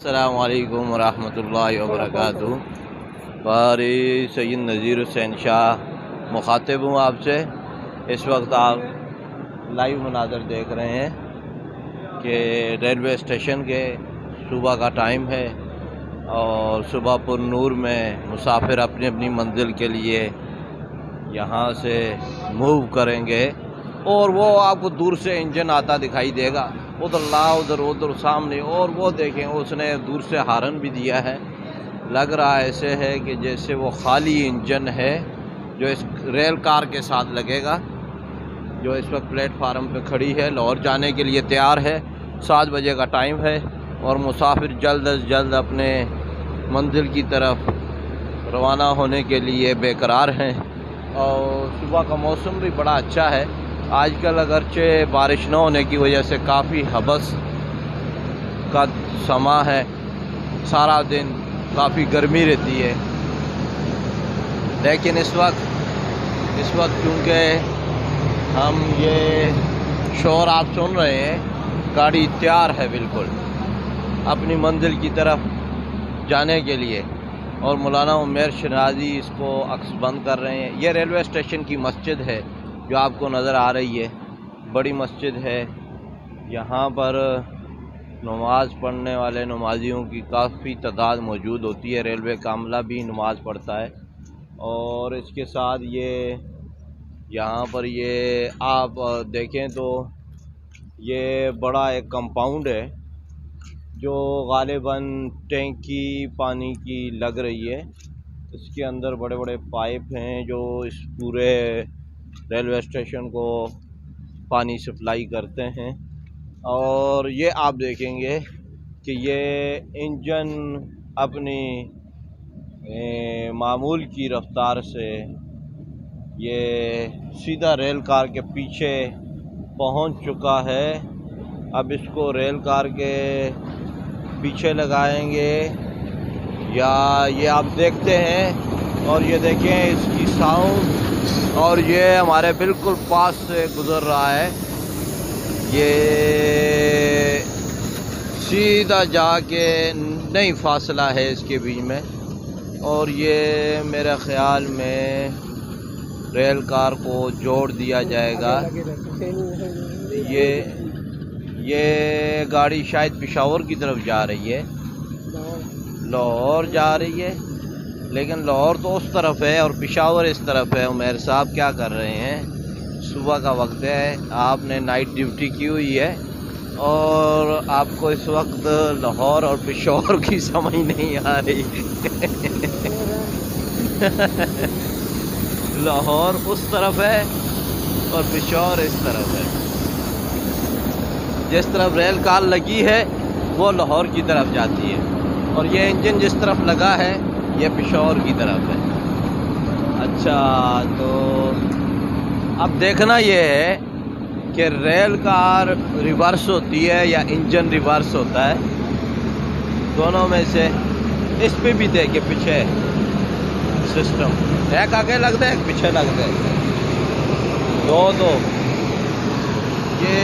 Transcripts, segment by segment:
अस्सलामु अलैकुम वरहमतुल्लाहि वबरकातुहू। बारी सैयद नज़ीर हुसैन शाह मुखातिब हूँ आपसे। इस वक्त आप लाइव मनाज़र देख रहे हैं कि रेलवे स्टेशन के सुबह का टाइम है और सुबह पुरनूर में मुसाफिर अपनी अपनी मंजिल के लिए यहाँ से मूव करेंगे और वो आपको दूर से इंजन आता दिखाई देगा। उधर उधर सामने, और वो देखें उसने दूर से हारन भी दिया है। लग रहा ऐसे है कि जैसे वो खाली इंजन है जो इस रेल कार के साथ लगेगा, जो इस वक्त प्लेटफार्म पे खड़ी है, लाहौर जाने के लिए तैयार है। 7 बजे का टाइम है और मुसाफिर जल्द अज जल्द अपने मंजिल की तरफ रवाना होने के लिए बेकरार हैं। और सुबह का मौसम भी बड़ा अच्छा है। आजकल अगरचे बारिश न होने की वजह से काफ़ी हबस का समा है, सारा दिन काफ़ी गर्मी रहती है। लेकिन इस वक्त क्योंकि हम ये शोर आप सुन रहे हैं, गाड़ी तैयार है बिल्कुल अपनी मंजिल की तरफ जाने के लिए। और मौलाना उमर शनाजी इसको अक्स बंद कर रहे हैं। ये रेलवे स्टेशन की मस्जिद है जो आपको नज़र आ रही है, बड़ी मस्जिद है। यहाँ पर नमाज़ पढ़ने वाले नमाजियों की काफ़ी तादाद मौजूद होती है। रेलवे का अमला भी नमाज़ पढ़ता है। और इसके साथ ये यहाँ पर ये आप देखें तो ये बड़ा एक कंपाउंड है जो गालिबन टैंकी पानी की लग रही है। इसके अंदर बड़े बड़े पाइप हैं जो इस पूरे रेलवे स्टेशन को पानी सप्लाई करते हैं। और ये आप देखेंगे कि ये इंजन अपनी मामूल की रफ्तार से ये सीधा रेल कार के पीछे पहुंच चुका है। अब इसको रेल कार के पीछे लगाएंगे या ये आप देखते हैं। और ये देखें इसकी साउंड, और ये हमारे बिल्कुल पास से गुज़र रहा है। ये सीधा जाके नहीं फासला है इसके बीच में, और ये मेरे ख़्याल में रेल कार को जोड़ दिया जाएगा। ये गाड़ी शायद पेशावर की तरफ जा रही है, लाहौर जा रही है, लेकिन लाहौर तो उस तरफ है और पेशावर इस तरफ है। उमर साहब क्या कर रहे हैं? सुबह का वक्त है, आपने नाइट ड्यूटी की हुई है और आपको इस वक्त लाहौर और पेशावर की समझ नहीं आ रही। लाहौर उस तरफ है और पेशावर इस तरफ है। जिस तरफ रेल कार लगी है वो लाहौर की तरफ जाती है, और ये इंजन जिस तरफ लगा है ये पेशावर की तरफ है। अच्छा, तो अब देखना ये है कि रेल कार रिवर्स होती है या इंजन रिवर्स होता है, दोनों में से। इस पे भी देखिए पीछे सिस्टम, एक आगे लगता है एक पीछे लगता है, दो। ये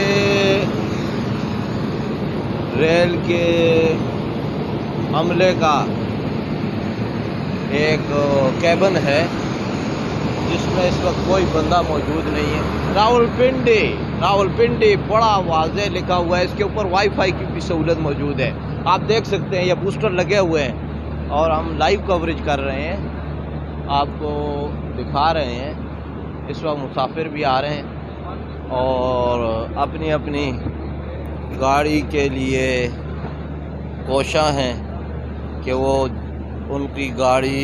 रेल के अमले का एक कैबिन है जिसमें इस वक्त कोई बंदा मौजूद नहीं है। रावलपिंडी बड़ा वाज़ेह लिखा हुआ है। इसके ऊपर वाईफाई की भी सहूलत मौजूद है, आप देख सकते हैं। ये बूस्टर लगे हुए हैं और हम लाइव कवरेज कर रहे हैं, आपको दिखा रहे हैं। इस वक्त मुसाफिर भी आ रहे हैं और अपनी अपनी गाड़ी के लिए कोशां हैं कि वो उनकी गाड़ी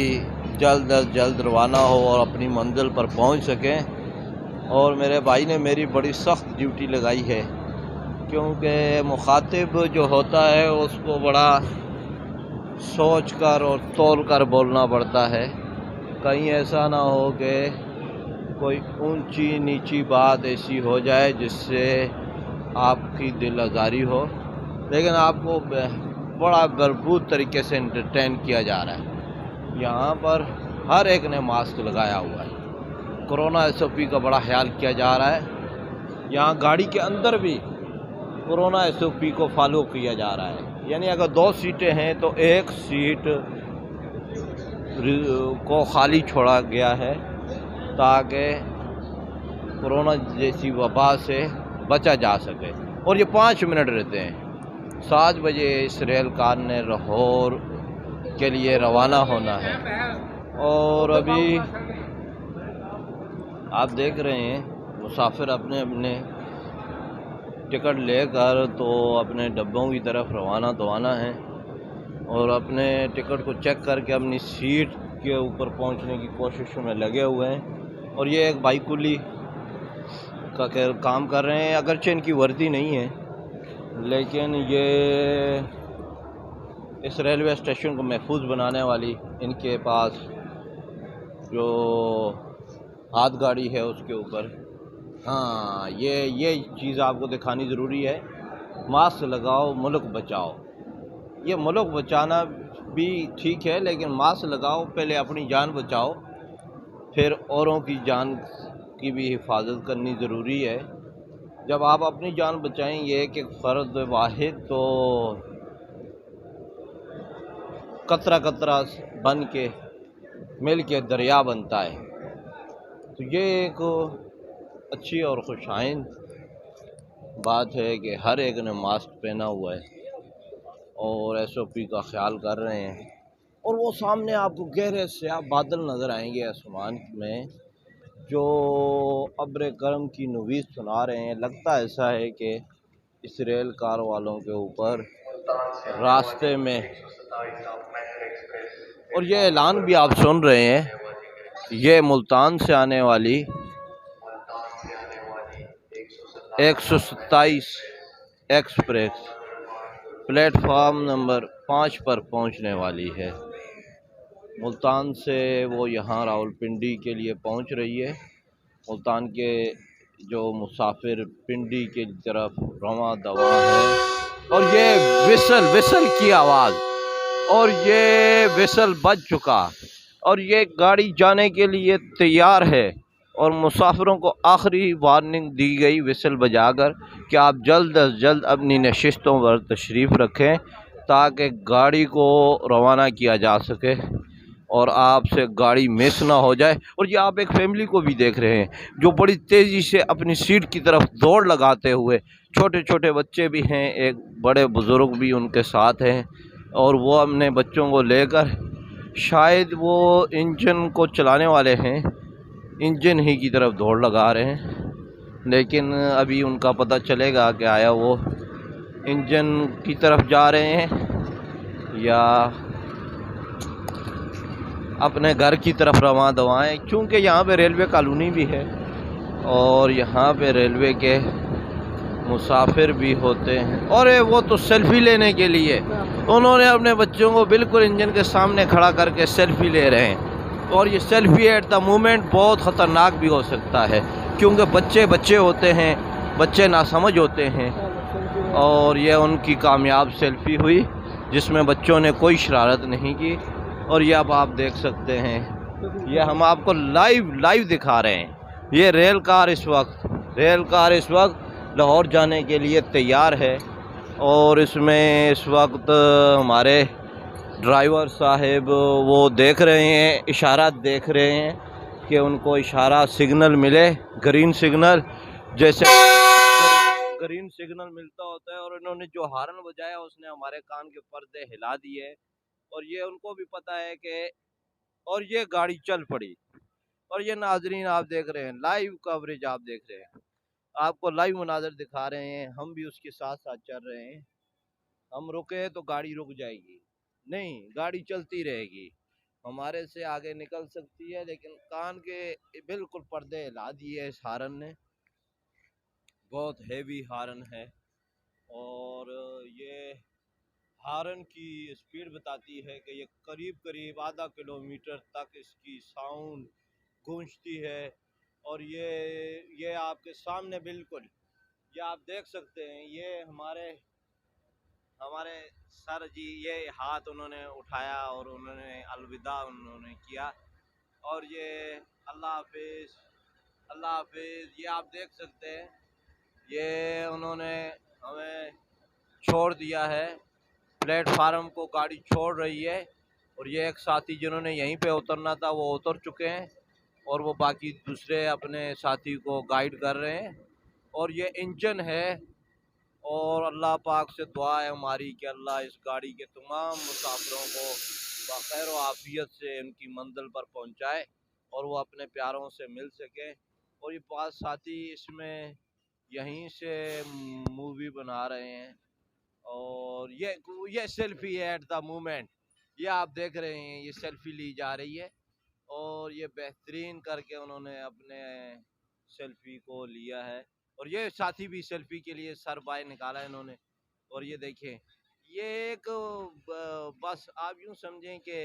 जल्द अज जल्द रवाना हो और अपनी मंजिल पर पहुंच सकें। और मेरे भाई ने मेरी बड़ी सख्त ड्यूटी लगाई है, क्योंकि मुखातिब जो होता है उसको बड़ा सोच कर और तोल कर बोलना पड़ता है। कहीं ऐसा ना हो कि कोई ऊंची नीची बात ऐसी हो जाए जिससे आपकी दिल आज़ारी हो। लेकिन आपको बड़ा भरपूर तरीके से एंटरटेन किया जा रहा है। यहाँ पर हर एक ने मास्क लगाया हुआ है। कोरोना SOP का बड़ा ख्याल किया जा रहा है। यहाँ गाड़ी के अंदर भी कोरोना SOP को फॉलो किया जा रहा है। यानी अगर 2 सीटें हैं तो एक सीट को खाली छोड़ा गया है ताकि कोरोना जैसी वबा से बचा जा सके। और ये 5 मिनट रहते हैं। 7 बजे इस रेल कार ने लाहौर के लिए रवाना होना है। और अभी आप देख रहे हैं मुसाफिर अपने अपने टिकट लेकर तो अपने डब्बों की तरफ रवाना है और अपने टिकट को चेक करके अपनी सीट के ऊपर पहुंचने की कोशिशों में लगे हुए हैं। और ये एक बाइक कुली का काम कर रहे हैं, अगरचे इनकी वर्दी नहीं है, लेकिन ये इस रेलवे स्टेशन को महफूज बनाने वाली इनके पास जो हाथ गाड़ी है उसके ऊपर। हाँ, ये चीज़ आपको दिखानी ज़रूरी है। मास्क लगाओ, मुल्क बचाओ। ये मुल्क बचाना भी ठीक है, लेकिन मास्क लगाओ, पहले अपनी जान बचाओ, फिर औरों की जान की भी हिफाजत करनी ज़रूरी है। जब आप अपनी जान बचाएंगे एक एक फ़र्द वाहिद तो कतरा कतरा बन के मिल के दरिया बनता है। तो ये एक अच्छी और खुशाइन बात है कि हर एक ने मास्क पहना हुआ है और SOP का ख्याल कर रहे हैं। और वो सामने आपको गहरे स्याह बादल नज़र आएंगे आसमान में जो अब्र करम की नवीद सुना रहे हैं। लगता ऐसा है कि इस रेल कार वालों के ऊपर रास्ते में, और ये ऐलान भी आप सुन रहे हैं, ये मुल्तान से आने वाली 127 एक्सप्रेस प्लेटफार्म नंबर 5 पर पहुंचने वाली है। मुल्तान से वो यहाँ रावलपिंडी के लिए पहुंच रही है। मुल्तान के जो मुसाफिर पिंडी की तरफ रवां दवा है। और ये विसल की आवाज़, और ये विसल बज चुका और ये गाड़ी जाने के लिए तैयार है। और मुसाफिरों को आखिरी वार्निंग दी गई विसल बजाकर कि आप जल्द अज जल्द अपनी नशिस्तों पर तशरीफ़ रखें ताकि गाड़ी को रवाना किया जा सके और आपसे गाड़ी मिस ना हो जाए। और ये आप एक फैमिली को भी देख रहे हैं जो बड़ी तेज़ी से अपनी सीट की तरफ दौड़ लगाते हुए, छोटे छोटे बच्चे भी हैं, एक बड़े बुज़ुर्ग भी उनके साथ हैं और वो अपने बच्चों को लेकर शायद वो इंजन को चलाने वाले हैं, इंजन ही की तरफ दौड़ लगा रहे हैं। लेकिन अभी उनका पता चलेगा कि आया वो इंजन की तरफ जा रहे हैं या अपने घर की तरफ रवां दवाएँ। क्योंकि यहाँ पे रेलवे कॉलोनी भी है और यहाँ पे रेलवे के मुसाफिर भी होते हैं। और वो तो सेल्फ़ी लेने के लिए उन्होंने अपने बच्चों को बिल्कुल इंजन के सामने खड़ा करके सेल्फ़ी ले रहे हैं। और ये सेल्फ़ी एट द मोमेंट बहुत ख़तरनाक भी हो सकता है क्योंकि बच्चे होते हैं, बच्चे नासमझ होते हैं। और ये उनकी कामयाब सेल्फ़ी हुई जिसमें बच्चों ने कोई शरारत नहीं की। और ये अब आप देख सकते हैं, ये हम आपको लाइव दिखा रहे हैं। ये रेल कार इस वक्त लाहौर जाने के लिए तैयार है और इसमें इस वक्त हमारे ड्राइवर साहब वो देख रहे हैं, इशारा देख रहे हैं कि उनको इशारा सिग्नल मिले, ग्रीन सिग्नल, जैसे ग्रीन सिग्नल मिलता होता है। और इन्होंने जो हारन बजाया उसने हमारे कान के पर्दे हिला दिए और ये उनको भी पता है कि, और ये गाड़ी चल पड़ी। और ये नाजरीन आप देख रहे हैं, लाइव कवरेज आप देख रहे हैं, आपको लाइव मुनाज़र दिखा रहे हैं, हम भी उसके साथ साथ चल रहे हैं। हम रुके तो गाड़ी रुक जाएगी नहीं, गाड़ी चलती रहेगी, हमारे से आगे निकल सकती है, लेकिन कान के बिल्कुल पर्दे हिला दिए इस हारन ने। बहुत हेवी हारन है और ये हारन की स्पीड बताती है कि ये करीब आधा किलोमीटर तक इसकी साउंड गूंजती है। और ये आपके सामने बिल्कुल, ये आप देख सकते हैं, ये हमारे सर जी, ये हाथ उन्होंने उठाया और उन्होंने अलविदा उन्होंने किया। और ये अल्लाह हाफिज़, ये आप देख सकते हैं, ये उन्होंने हमें छोड़ दिया है। प्लेटफार्म को गाड़ी छोड़ रही है और ये एक साथी जिन्होंने यहीं पे उतरना था वो उतर चुके हैं और वो बाकी दूसरे अपने साथी को गाइड कर रहे हैं। और ये इंजन है और अल्लाह पाक से दुआ है हमारी कि अल्लाह इस गाड़ी के तमाम मुसाफिरों को बखैर व आफियत से उनकी मंजिल पर पहुंचाए और वो अपने प्यारों से मिल सके। और ये 5 साथी इसमें यहीं से मूवी बना रहे हैं और ये सेल्फी है एट द मोमेंट। ये आप देख रहे हैं ये सेल्फी ली जा रही है और ये बेहतरीन करके उन्होंने अपने सेल्फी को लिया है। और ये साथी भी सेल्फी के लिए सर बाय निकाला है इन्होंने। और ये देखें ये एक बस आप यूं समझें कि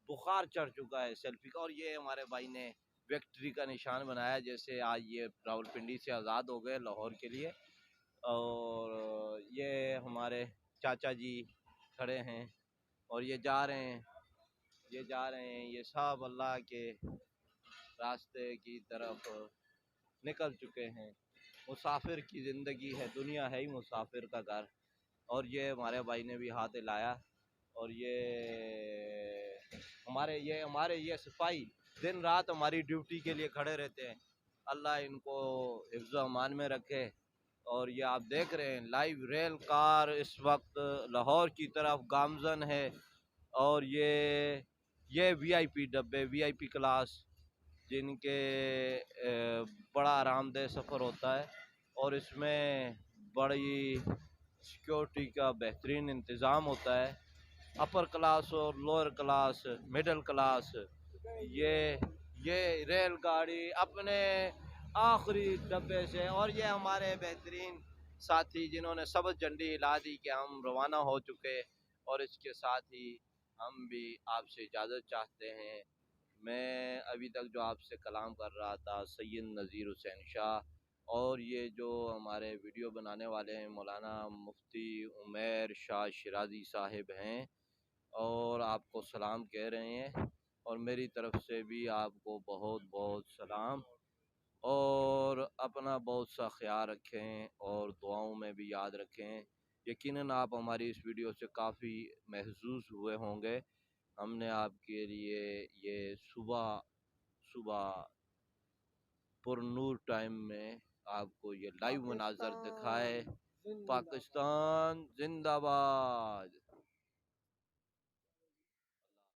बुखार चढ़ चुका है सेल्फी का। और ये हमारे भाई ने विक्ट्री का निशान बनाया जैसे आज ये रावलपिंडी से आज़ाद हो गए लाहौर के लिए। और ये हमारे चाचा जी खड़े हैं और ये जा रहे हैं ये सब अल्लाह के रास्ते की तरफ निकल चुके हैं। मुसाफिर की ज़िंदगी है, दुनिया है ही मुसाफिर का घर। और ये हमारे भाई ने भी हाथ हिलाया और ये हमारे ये सिपाही दिन रात हमारी ड्यूटी के लिए खड़े रहते हैं। अल्लाह इनको हिफ्ज़ अमान में रखे। और ये आप देख रहे हैं लाइव रेल कार इस वक्त लाहौर की तरफ गामजन है। और ये वीआईपी डब्बे वीआईपी क्लास जिनके बड़ा आरामदेह सफ़र होता है और इसमें बड़ी सिक्योरिटी का बेहतरीन इंतज़ाम होता है। अपर क्लास और लोअर क्लास मिडिल क्लास ये ये रेलगाड़ी अपने आखिरी डब्बे से। और ये हमारे बेहतरीन साथी जिन्होंने सबज झंडी हिला दी कि हम रवाना हो चुके। और इसके साथ ही हम भी आपसे इजाज़त चाहते हैं। मैं अभी तक जो आपसे कलाम कर रहा था सैयद नज़ीर हुसैन शाह और ये जो हमारे वीडियो बनाने वाले हैं मौलाना मुफ्ती उमैर शाह शिराज़ी साहिब हैं और आपको सलाम कह रहे हैं। और मेरी तरफ से भी आपको बहुत बहुत सलाम। और अपना बहुत सा ख्याल रखें और दुआओं में भी याद रखें। यकीनन आप हमारी इस वीडियो से काफ़ी महसूस हुए होंगे। हमने आपके लिए ये सुबह सुबह पुरनूर टाइम में आपको ये लाइव मनाज़र दिखाए। पाकिस्तान जिंदाबाद।